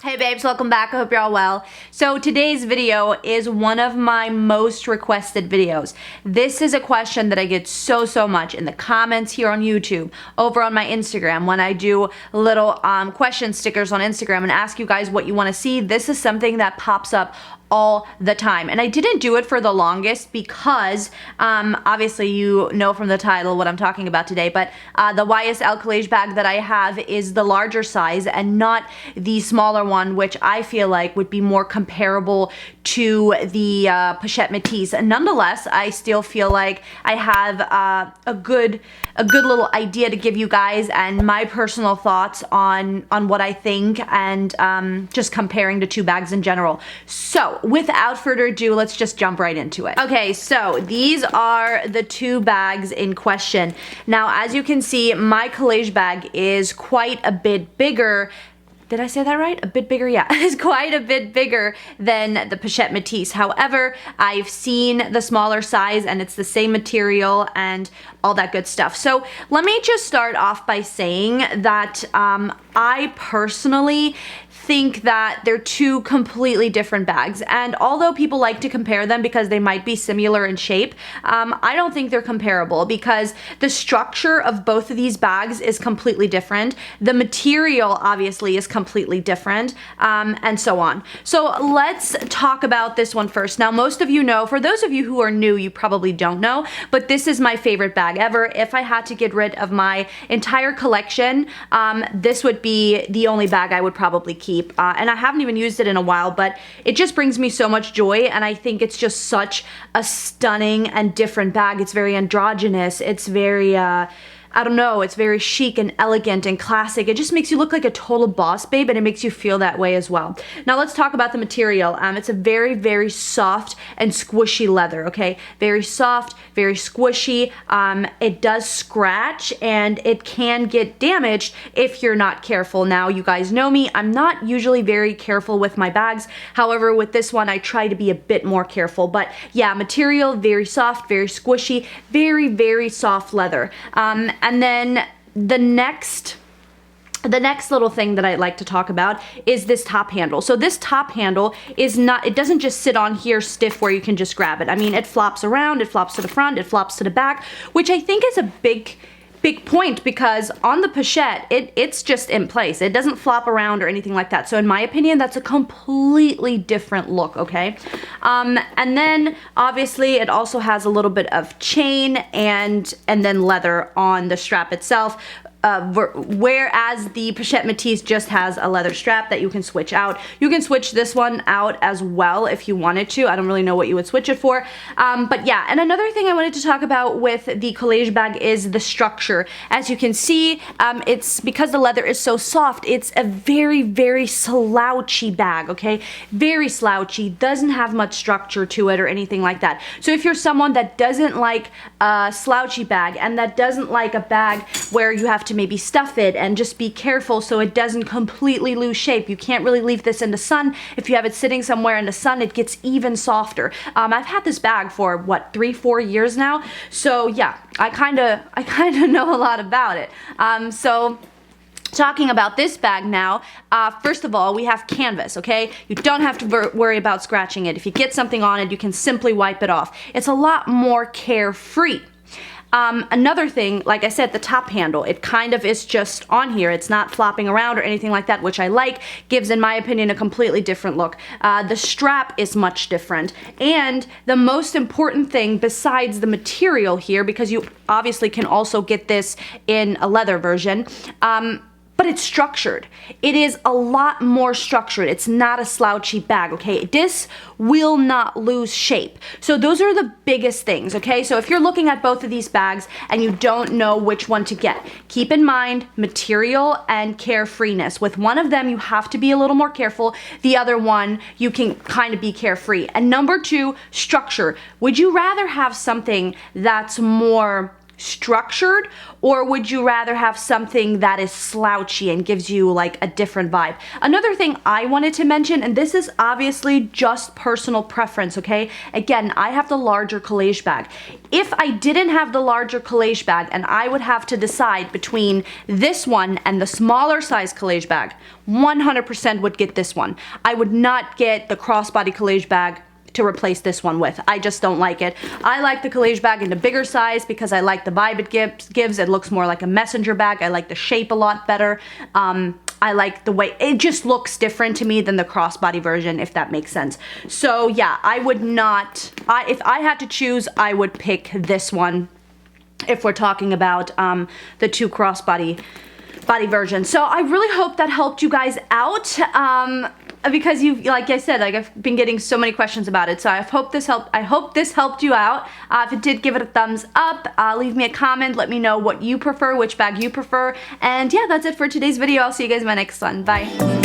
Hey babes, welcome back. I hope you're all well. So today's video is one of my most requested videos. This is a question that I get so much in the comments here on YouTube, over on my Instagram, when I do little question stickers on Instagram and ask you guys what you want to see. This is something that pops up all the time. And I didn't do it for the longest because obviously you know from the title what I'm talking about today, but the YSL College bag that I have is the larger size and not the smaller one, which I feel like would be more comparable to the Pochette Metis. And nonetheless, I still feel like I have a good little idea to give you guys and my personal thoughts on what I think and just comparing the two bags in general. So without further ado, let's just jump right into it. Okay, so these are the two bags in question. Now, as you can see, my College bag is quite a bit bigger. Did I say that right? A bit bigger? Yeah, it's quite a bit bigger than the Pochette Metis. However, I've seen the smaller size and it's the same material and all that good stuff. So let me just start off by saying that I personally think that they're two completely different bags, and although people like to compare them because they might be similar in shape, I don't think they're comparable because the structure of both of these bags is completely different. The material obviously is completely different, and so on. So let's talk about this one first. Now, most of you know, for those of you who are new, you probably don't know, but this is my favorite bag ever. If I had to get rid of my entire collection, this would be the only bag I would probably keep. And I haven't even used it in a while, but it just brings me so much joy, and I think it's just such a stunning and different bag. It's very androgynous. It's very I don't know, it's very chic and elegant and classic. It just makes you look like a total boss babe, and it makes you feel that way as well. Now let's talk about the material. It's a very soft and squishy leather, okay? Very soft, very squishy. It does scratch and it can get damaged if you're not careful. Now, you guys know me, I'm not usually very careful with my bags. However, with this one, I try to be a bit more careful. But yeah, material, very soft, very squishy, very soft leather. And then the next little thing that I'd like to talk about is this top handle. So this top handle is not, it doesn't just sit on here stiff where you can just grab it. I mean, it flops around, it flops to the front, it flops to the back, which I think is a big point because on the Pochette, it's just in place. It doesn't flop around or anything like that. So in my opinion, that's a completely different look, okay? And then obviously it also has a little bit of chain and then leather on the strap itself. Whereas the Pochette Metis just has a leather strap that you can switch out. You can switch this one out as well if you wanted to. I don't really know what you would switch it for. But yeah, and another thing I wanted to talk about with the College bag is the structure. As you can see, it's because the leather is so soft, it's a very slouchy bag, okay? Very slouchy, doesn't have much structure to it or anything like that. So if you're someone that doesn't like a slouchy bag and that doesn't like a bag where you have to maybe stuff it and just be careful so it doesn't completely lose shape. You can't really leave this in the sun. If you have it sitting somewhere in the sun, it gets even softer. I've had this bag for what, 3-4 years now. So yeah, I kind of know a lot about it. So talking about this bag now, first of all, we have canvas, okay? You don't have to worry about scratching it. If you get something on it, you can simply wipe it off. It's a lot more carefree. Another thing, like I said, the top handle, it kind of is just on here. It's not flopping around or anything like that, which I like. Gives, in my opinion, a completely different look. The strap is much different. And the most important thing besides the material here, because you obviously can also get this in a leather version, but it's structured. It is a lot more structured. It's not a slouchy bag, okay? This will not lose shape. So those are the biggest things, okay? So if you're looking at both of these bags and you don't know which one to get, keep in mind material and carefreeness. With one of them, you have to be a little more careful. The other one, you can kind of be carefree. And number two, structure. Would you rather have something that's more structured, or would you rather have something that is slouchy and gives you like a different vibe? Another thing I wanted to mention, and this is obviously just personal preference, okay? Again, I have the larger College bag. If I didn't have the larger College bag and I would have to decide between this one and the smaller size College bag, 100% would get this one. I would not get the crossbody College bag to replace this one with. I just don't like it. I like the College bag in the bigger size because I like the vibe it gives. It looks more like a messenger bag. I like the shape a lot better. I like the way it just looks different to me than the crossbody version, if that makes sense. So yeah, I would not, if I had to choose, I would pick this one if we're talking about the two crossbody versions. So I really hope that helped you guys out. Because like I said, like I've been getting so many questions about it, so I hope this helped you out. If it did, give it a thumbs up, leave me a comment, let me know what you prefer, which bag you prefer, and yeah, that's it for today's video. I'll see you guys in my next one. Bye.